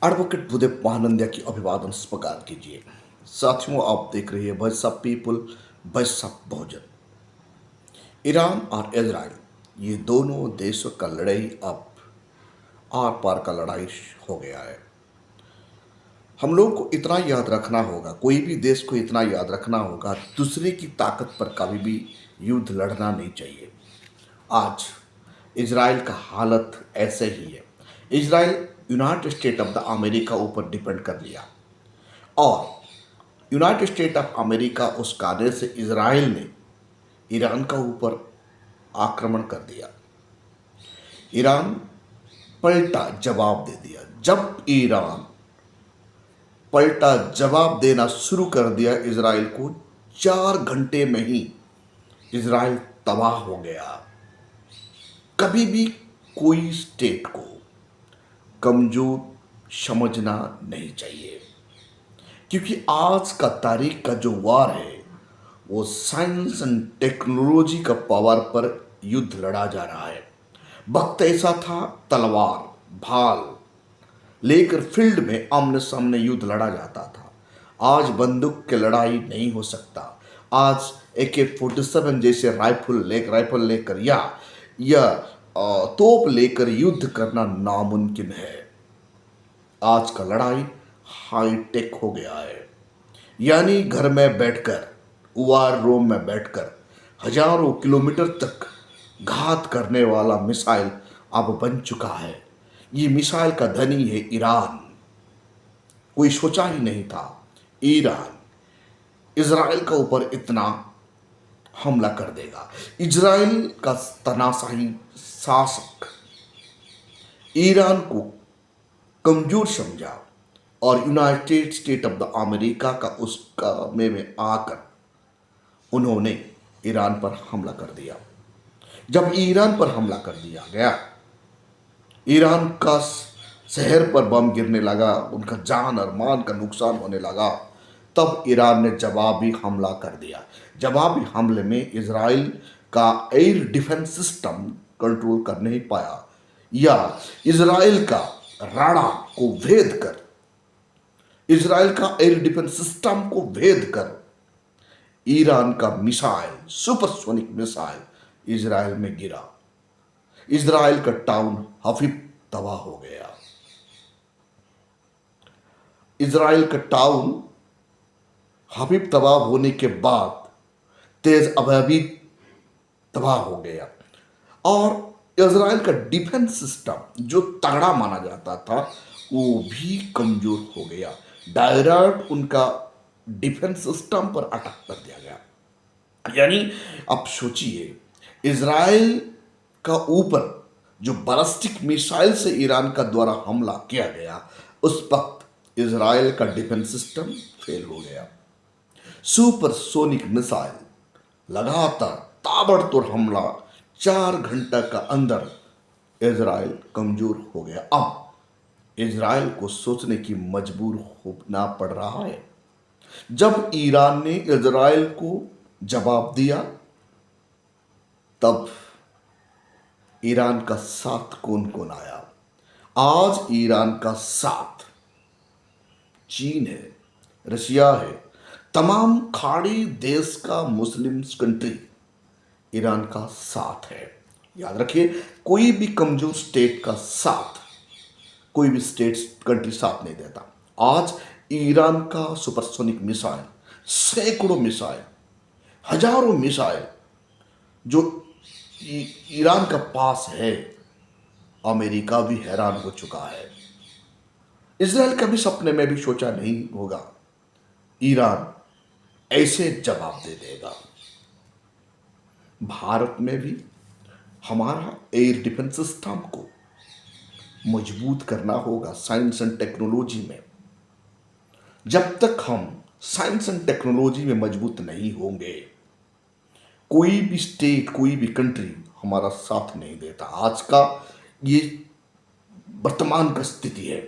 Advocate Bhudev Mahanandia की अभिवादन स्वीकार कीजिए। साथियों, आप देख रहे हैं voice of people, voice of Bahujan. Iran और इजराइल ये दोनों देशों का लड़ाई अब आर पार का लड़ाई हो गया है। हम लोग को इतना याद रखना होगा, कोई भी देश को इतना याद रखना होगा, दूसरे की ताकत पर कभी भी युद्ध लड़ना नहीं चाहिए। आज इजराइल का हालत ऐसे ही है। Israel United state of the America ऊपर डिपेंड कर लिया और यूनाइटेड स्टेट ऑफ अमेरिका उस कार्य से इजराइल ने ईरान का ऊपर आक्रमण कर दिया। ईरान पलटा जवाब दे दिया। जब ईरान पलटा जवाब देना शुरू कर दिया इजराइल को, 4 घंटे में ही इजराइल तबाह हो गया। कभी भी कोई स्टेट को कमजोर समझना नहीं चाहिए, क्योंकि आज का तारीख का जो वार है वो साइंस एंड टेक्नोलॉजी का पावर पर युद्ध लड़ा जा रहा है। वक्त ऐसा था तलवार भाल लेकर फील्ड में आमने सामने युद्ध लड़ा जाता था। आज बंदूक की लड़ाई नहीं हो सकता। आज AK-47 जैसे राइफल लेकर या तोप लेकर युद्ध करना नामुमकिन है। आज का लड़ाई हाईटेक हो गया है, यानी घर में बैठकर, वार रूम में बैठकर हजारों किलोमीटर तक घात करने वाला मिसाइल अब बन चुका है। ये मिसाइल का धनी है ईरान। कोई सोचा ही नहीं था ईरान इजराइल का ऊपर इतना हमला कर देगा। इजराइल का तनाशाही शासक ईरान को कमजोर समझा और United state of the America का उसका में आकर उन्होंने ईरान पर हमला कर दिया। जब ईरान पर हमला कर दिया गया, ईरान का शहर पर बम गिरने लगा, उनका जान और मान का नुकसान होने लगा, तब ईरान ने जवाबी हमला कर दिया। जवाबी हमले में इजराइल का एयर डिफेंस सिस्टम कंट्रोल कर नहीं पाया, या इजराइल का राडा को भेद कर, इजराइल का एयर डिफेंस सिस्टम को भेद कर ईरान का मिसाइल, सुपरसोनिक मिसाइल इजराइल में गिरा। इजराइल का टाउन हफीफ तबाह हो गया। इजराइल का टाउन हफीफ तबाह होने के बाद तेज अबीब तबाह हो गया और इजराइल का डिफेंस सिस्टम जो तगड़ा माना जाता था वो भी कमजोर हो गया। डायरेक्ट उनका डिफेंस सिस्टम पर अटैक कर दिया गया। यानी अब सोचिए, इजराइल का ऊपर जो बैलिस्टिक मिसाइल से ईरान का द्वारा हमला किया गया, उस वक्त इजराइल का डिफेंस सिस्टम फेल हो गया। सुपरसोनिक मिसाइल लगातार ताबड़तोड़ हमला, 4 घंटा का अंदर इजराइल कमजोर हो गया। अब इजराइल को सोचने की मजबूर होना पड़ रहा है। जब ईरान ने इजराइल को जवाब दिया, तब ईरान का साथ कौन कौन आया? आज ईरान का साथ चीन है, रशिया है, तमाम खाड़ी देश का मुस्लिम कंट्री ईरान का साथ है। याद रखिए, कोई भी कमजोर स्टेट का साथ कोई भी स्टेट कंट्री साथ नहीं देता। आज ईरान का सुपरसोनिक मिसाइल, सैकड़ों मिसाइल, हजारों मिसाइल जो ईरान का पास है, अमेरिका भी हैरान हो चुका है। इजराइल कभी सपने में भी सोचा नहीं होगा ईरान ऐसे जवाब दे देगा। भारत में भी हमारा एयर डिफेंस सिस्टम को मजबूत करना होगा साइंस एंड टेक्नोलॉजी में। जब तक हम साइंस एंड टेक्नोलॉजी में मजबूत नहीं होंगे, कोई भी स्टेट, कोई भी कंट्री हमारा साथ नहीं देता। आज का ये वर्तमान का स्थिति है।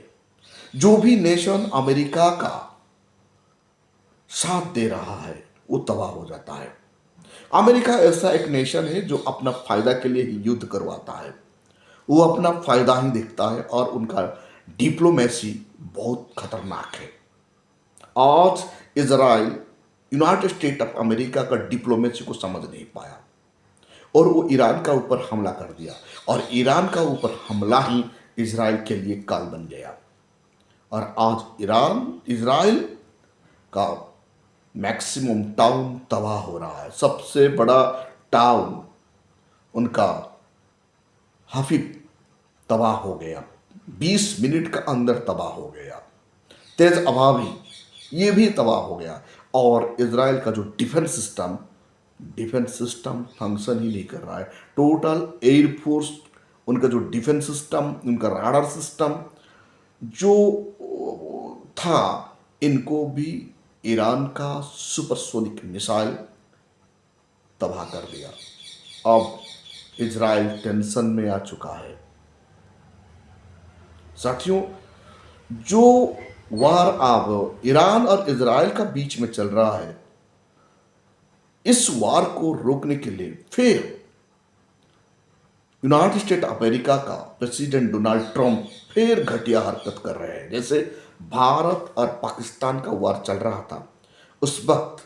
जो भी नेशन अमेरिका का साथ दे रहा है वो तबाह हो जाता है। अमेरिका ऐसा एक नेशन है जो अपना फायदा के लिए ही युद्ध करवाता है। वो अपना फायदा ही देखता है और उनका डिप्लोमेसी बहुत खतरनाक है। आज Israel United state of America का डिप्लोमेसी को समझ नहीं पाया और वो ईरान का ऊपर हमला कर दिया, और ईरान का ऊपर हमला ही इजराइल के लिए काल बन गया। और आज ईरान इजराइल का मैक्सिमम टाउन तबाह हो रहा है। सबसे बड़ा टाउन उनका हफीद तबाह हो गया, 20 मिनट का अंदर तबाह हो गया। तेज अभावी ये भी तबाह हो गया। और इजराइल का जो डिफेंस सिस्टम फंक्शन ही नहीं कर रहा है। टोटल एयरफोर्स, उनका जो डिफेंस सिस्टम, उनका राडार सिस्टम जो था, इनको भी ईरान का सुपरसोनिक मिसाइल तबाह कर दिया। अब इजराइल टेंशन में आ चुका है। साथियों, जो वार अब ईरान और इजराइल का बीच में चल रहा है, इस वार को रोकने के लिए फिर यूनाइटेड स्टेट अमेरिका का प्रेसिडेंट डोनाल्ड ट्रंप फिर घटिया हरकत कर रहे हैं। जैसे भारत और पाकिस्तान का वार चल रहा था, उस वक्त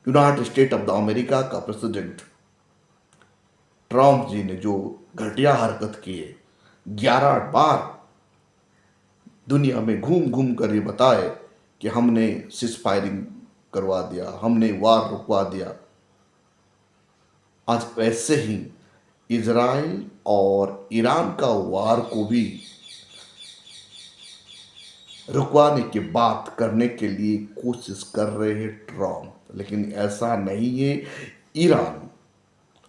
United state of the America का प्रेसिडेंट ट्रंप जी ने जो घटिया हरकत किए, 11 बार दुनिया में घूम घूम कर ये बताए कि हमने सीज फायरिंग करवा दिया, हमने वार रुकवा दिया। आज वैसे ही इजराइल और ईरान का वार को भी रुकवाने की बात करने के लिए कोशिश कर रहे हैं ट्रंप, लेकिन ऐसा नहीं है। ईरान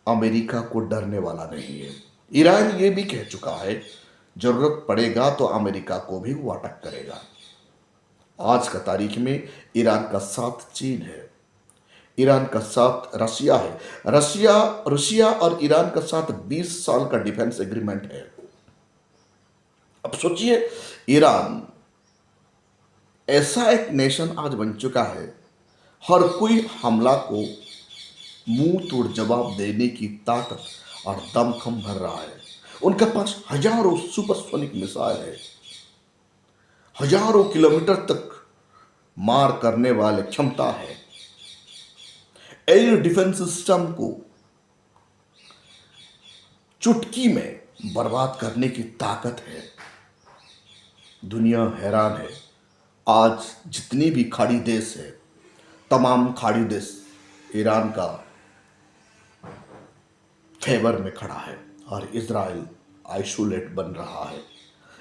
अमेरिका को डरने वाला नहीं है। ईरान ये भी कह चुका है, जरूरत पड़ेगा तो अमेरिका को भी वो अटैक करेगा। आज का तारीख में ईरान का साथ चीन है, ईरान का साथ रशिया है। रशिया और ईरान का साथ 20 साल का डिफेंस एग्रीमेंट है। अब सोचिए, ईरान ऐसा एक नेशन आज बन चुका है, हर कोई हमला को मुंह तोड़ जवाब देने की ताकत और दमखम भर रहा है। उनके पास हजारों सुपरसोनिक मिसाइल है, हजारों किलोमीटर तक मार करने वाले क्षमता है। एयर डिफेंस सिस्टम को चुटकी में बर्बाद करने की ताकत है। दुनिया हैरान है। आज जितनी भी खाड़ी देश है, तमाम खाड़ी देश ईरान का फेवर में खड़ा है और इजराइल आइसोलेट बन रहा है।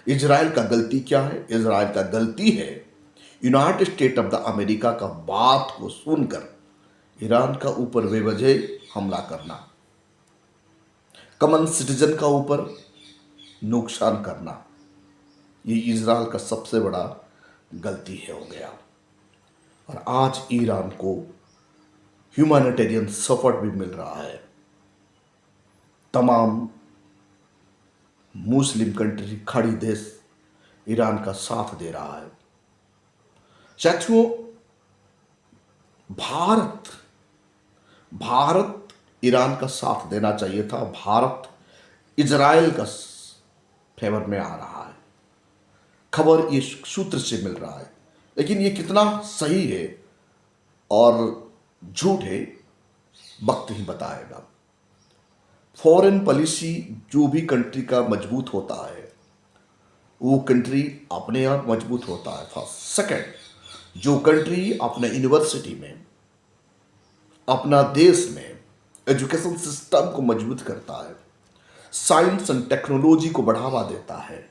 इजराइल का गलती क्या है? इजराइल का गलती है United state of the America का बात को सुनकर ईरान का ऊपर बेवजह हमला करना, कॉमन सिटीजन का ऊपर नुकसान करना, ये इजराइल का सबसे बड़ा गलती है हो गया। और आज ईरान को ह्यूमैनिटेरियन सपोर्ट भी मिल रहा है। तमाम मुस्लिम कंट्री, खाड़ी देश ईरान का साथ दे रहा है। साथियों, भारत ईरान का साथ देना चाहिए था। भारत इजराइल का फेवर में आ रहा है, खबर ये सूत्र से मिल रहा है। लेकिन ये कितना सही है और झूठ है, वक्त ही बताएगा। फॉरेन पॉलिसी जो भी कंट्री का मजबूत होता है, वो कंट्री अपने आप मजबूत होता है। फर्स्ट। सेकंड, जो कंट्री अपने यूनिवर्सिटी में, अपना देश में एजुकेशन सिस्टम को मजबूत करता है, साइंस एंड टेक्नोलॉजी को बढ़ावा देता है,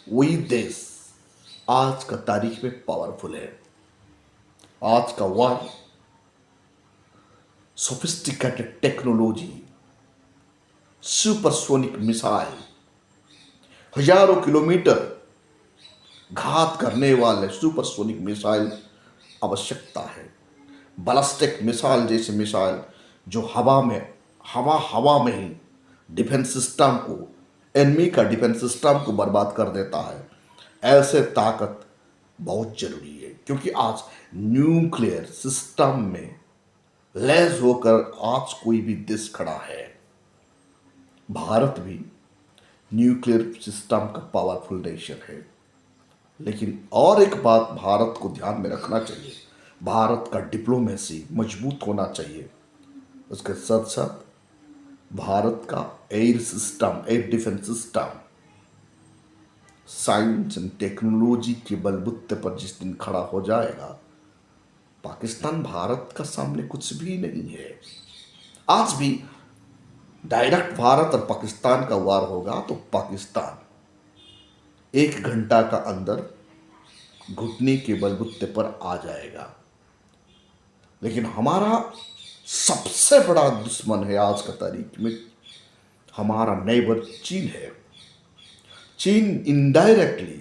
वही देश आज का तारीख में पावरफुल है। आज का वार सोफिस्टिकेटेड टेक्नोलॉजी, सुपरसोनिक मिसाइल, हजारों किलोमीटर घात करने वाले सुपरसोनिक मिसाइल आवश्यकता है। बैलिस्टिक मिसाइल जैसे मिसाइल जो हवा में ही डिफेंस सिस्टम को, एनिमी का डिफेंस सिस्टम को बर्बाद कर देता है। ऐसे ताकत बहुत जरूरी है, क्योंकि आज न्यूक्लियर सिस्टम में लैस होकर आज कोई भी देश खड़ा है। भारत भी न्यूक्लियर सिस्टम का पावरफुल नेशन है। लेकिन और एक बात भारत को ध्यान में रखना चाहिए, भारत का डिप्लोमेसी मजबूत होना चाहिए। उसके साथ साथ भारत का air system, air defence system science and technology के बलबूते पर जिस दिन खड़ा हो जाएगा, पाकिस्तान भारत का सामने कुछ भी नहीं है। आज भी डायरेक्ट भारत और पाकिस्तान का वार होगा तो पाकिस्तान 1 घंटा का अंदर घुटने के बलबूते पर आ जाएगा। लेकिन हमारा सबसे बड़ा दुश्मन है आज का तारीख में, हमारा नेबर चीन है। चीन इनडायरेक्टली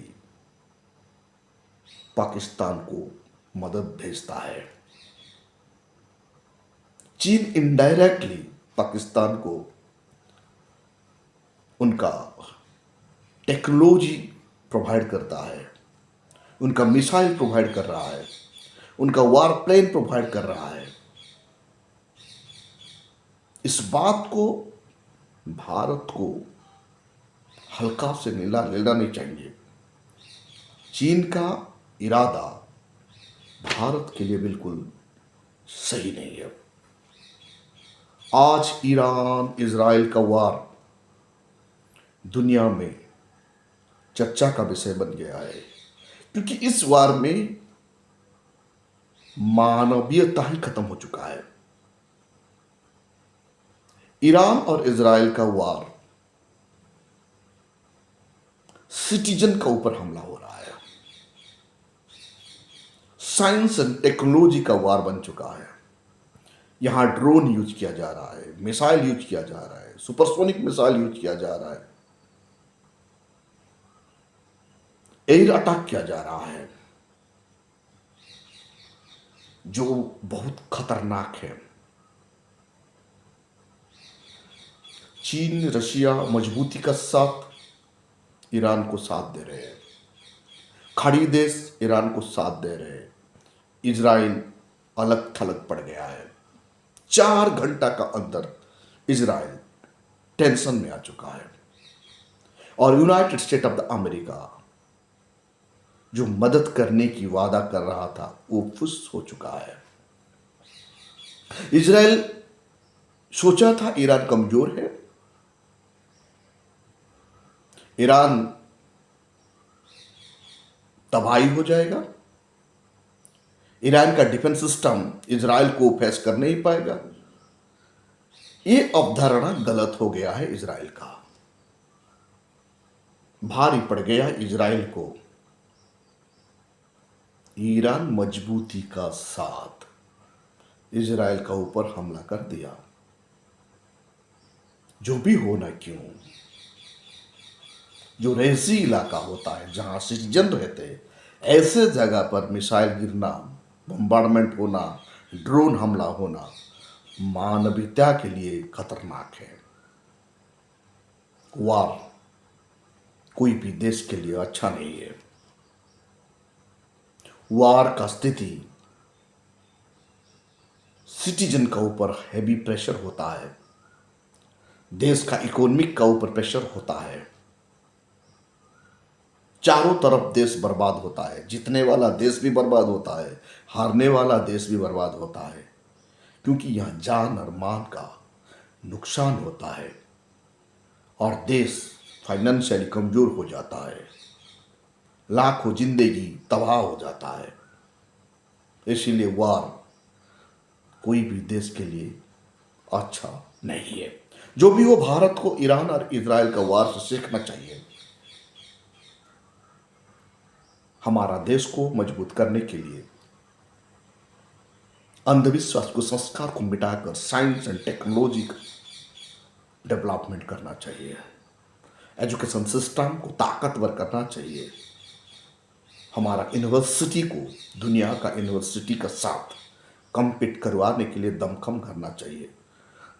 पाकिस्तान को मदद भेजता है। चीन इनडायरेक्टली पाकिस्तान को उनका टेक्नोलॉजी प्रोवाइड करता है, उनका मिसाइल प्रोवाइड कर रहा है, उनका वार प्लेन प्रोवाइड कर रहा है। इस बात को भारत को हल्का से लेना नहीं चाहिए। चीन का इरादा भारत के लिए बिल्कुल सही नहीं है। आज ईरान इजराइल का वार दुनिया में चर्चा का विषय बन गया है, क्योंकि इस वार में मानवीयता ही खत्म हो चुका है। ईरान और इजराइल का वार सिटीजन का ऊपर हमला हो रहा है, साइंस एंड टेक्नोलॉजी का वार बन चुका है। यहां ड्रोन यूज किया जा रहा है, मिसाइल यूज किया जा रहा है, सुपरसोनिक मिसाइल यूज किया जा रहा है, एयर अटैक किया जा रहा है, जो बहुत खतरनाक है। चीन रशिया मजबूती का साथ ईरान को साथ दे रहे हैं, खड़ी देश ईरान को साथ दे रहे हैं। इजराइल अलग थलग पड़ गया है। 4 घंटा का अंदर इजराइल टेंशन में आ चुका है, और United state of the America जो मदद करने की वादा कर रहा था वो फुस हो चुका है। इजराइल सोचा था ईरान कमजोर है, ईरान तबाही हो जाएगा, ईरान का डिफेंस सिस्टम इजराइल को फेस कर नहीं पाएगा। ये अवधारणा गलत हो गया है इजराइल का। भारी पड़ गया इजराइल को। ईरान मजबूती का साथ इजराइल का ऊपर हमला कर दिया। जो भी होना क्यों, जो रेसी इलाका होता है जहां सिटीजन रहते हैं, ऐसे जगह पर मिसाइल गिरना, बम्बार्डमेंट होना, ड्रोन हमला होना मानवता के लिए खतरनाक है। वार कोई भी देश के लिए अच्छा नहीं है। वार का स्थिति सिटीजन का ऊपर हैवी प्रेशर होता है, देश का इकोनॉमिक का ऊपर प्रेशर होता है। चारों तरफ देश बर्बाद होता है, जीतने वाला देश भी बर्बाद होता है, हारने वाला देश भी बर्बाद होता है, क्योंकि यहां जान और मान का नुकसान होता है और देश फाइनेंशियली कमजोर हो जाता है, लाखों जिंदगी तबाह हो जाता है। इसीलिए वार कोई भी देश के लिए अच्छा नहीं है। जो भी हो, भारत को ईरान और इजराइल का वार से सीखना चाहिए। हमारा देश को मजबूत करने के लिए अंधविश्वास को, संस्कार को मिटाकर साइंस एंड टेक्नोलॉजी का डेवलपमेंट करना चाहिए। एजुकेशन सिस्टम को ताकतवर करना चाहिए। हमारा यूनिवर्सिटी को दुनिया का यूनिवर्सिटी का साथ कम्पीट करवाने के लिए दमखम करना चाहिए।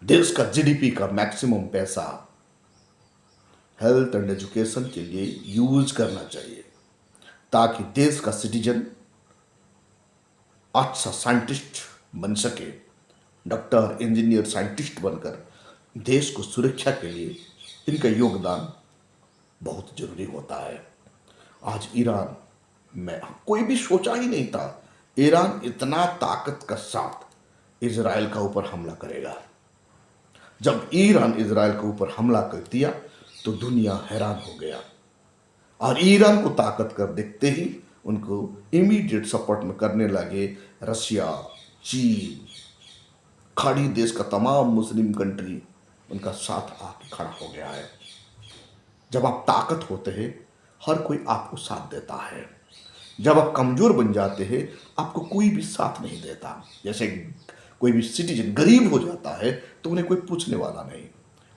देश का जीडीपी का मैक्सिमम पैसा हेल्थ एंड एजुकेशन के लिए यूज करना चाहिए, ताकि देश का सिटीजन अच्छा साइंटिस्ट बन सके, डॉक्टर, इंजीनियर, साइंटिस्ट बनकर देश को सुरक्षा के लिए इनका योगदान बहुत जरूरी होता है। आज ईरान में कोई भी सोचा ही नहीं था ईरान इतना ताकत का साथ इजराइल का ऊपर हमला करेगा। जब ईरान इजराइल के ऊपर हमला कर दिया तो दुनिया हैरान हो गया और ईरान को ताकत कर देखते ही उनको इमीडिएट सपोर्ट में करने लगे रशिया, चीन, खाड़ी देश का तमाम मुस्लिम कंट्री उनका साथ आके खड़ा हो गया है। जब आप ताकत होते हैं हर कोई आपको साथ देता है। जब आप कमजोर बन जाते हैं आपको कोई भी साथ नहीं देता। जैसे कोई भी सिटीजन गरीब हो जाता है तो उन्हें कोई पूछने वाला नहीं,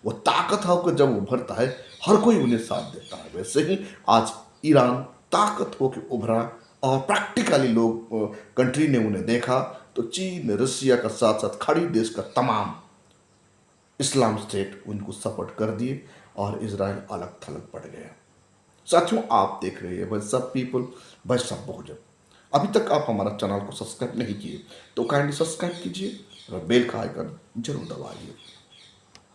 वो ताकत होकर जब उभरता है हर कोई उन्हें साथ देता है। वैसे ही आज ईरान ताकत होकर उभरा और प्रैक्टिकली लोग कंट्री ने उन्हें देखा तो चीन, रसिया का साथ साथ खाड़ी देश का तमाम इस्लाम स्टेट उनको सपोर्ट कर दिए और इजराइल अलग थलग पड़ गया। साथियों, आप देख रहे हैं voice of people, voice of Bahujan. अभी तक आप हमारा चैनल को सब्सक्राइब नहीं किए तो काइंडली सब्सक्राइब कीजिए और बेल का आइकन जरूर दबाइए।